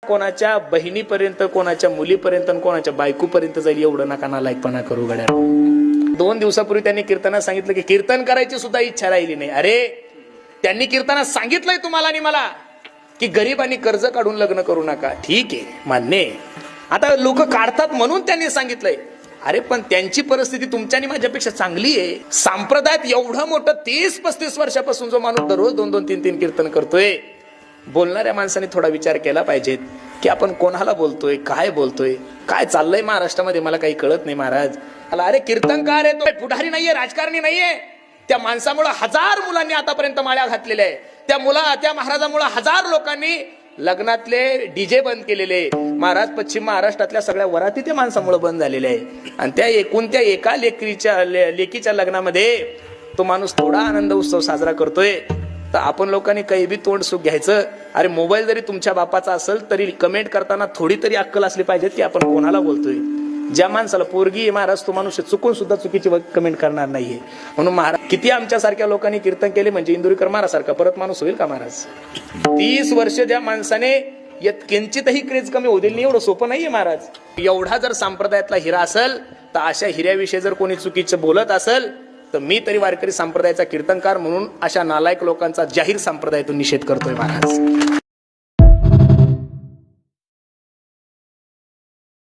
कोणाच्या बहिणीपर्यंत, कोणाच्या मुलीपर्यंत, कोणाच्या बायकोपर्यंत जाईल एवढं नका नालायकपणा करू गड्या. 2 दिवसापूर्वी त्यांनी कीर्तनात सांगितलं की कीर्तन करायची सुद्धा इच्छा राहिली नाही. अरे त्यांनी कीर्तनात सांगितलंय तुम्हाला आणि मला की गरिबांनी कर्ज काढून लग्न करू नका. ठीक आहे, मान्य आहे. आता लोक काढतात म्हणून त्यांनी सांगितलंय. अरे पण त्यांची परिस्थिती तुमच्या आणि माझ्यापेक्षा चांगली आहे. संप्रदायात एवढं मोठं 30-35 वर्षापासून जो माणूस दररोज 2-2, 3-3 कीर्तन करतोय, बोलणाऱ्या माणसाने थोडा विचार केला पाहिजेत की आपण कोणाला बोलतोय, काय बोलतोय, काय चाललंय महाराष्ट्रामध्ये मला काही कळत नाही महाराज. अरे कीर्तनकार आहे तो, पुढारी नाहीये, राजकारणी नाहीये. त्या माणसामुळे 1000 मुलांनी आतापर्यंत माळ्या घातलेल्या आहे. त्या महाराजामुळे 1000 लोकांनी लग्नातले डीजे बंद केलेले. महाराज पश्चिम महाराष्ट्रातल्या सगळ्या वराती त्या माणसामुळे बंद झालेल्या आहे. आणि त्या एका लेकीच्या लग्नामध्ये तो माणूस थोडा आनंद उत्सव साजरा करतोय. तर आपण लोकांनी काही बी तोंड सुख घ्यायचं. अरे मोबाईल जरी तुमच्या बापाचा असेल तरी कमेंट करताना थोडी तरी अक्कल असली पाहिजे की आपण कोणाला बोलतोय. ज्या माणसाला पोरगी आहे महाराज, तो माणूस चुकून सुद्धा चुकीची कमेंट करणार नाहीये. म्हणून महाराज किती आमच्यासारख्या लोकांनी कीर्तन केले म्हणजे इंदुरीकर महाराजसारखा परत माणूस होईल का महाराज? 30 वर्ष ज्या माणसाने किंचितही क्रेज कमी होऊ दिली नाही, एवढं सोपं नाहीये महाराज. एवढा जर संप्रदायातला हिरा असेल तर अशा हिऱ्याविषयी जर कोणी चुकीचं बोलत असेल तर मी तरी वारकरी संप्रदायाचा कीर्तनकार म्हणून अशा नालायक लोकांचा जाहीर संप्रदायातून निषेध करतोय महाराज.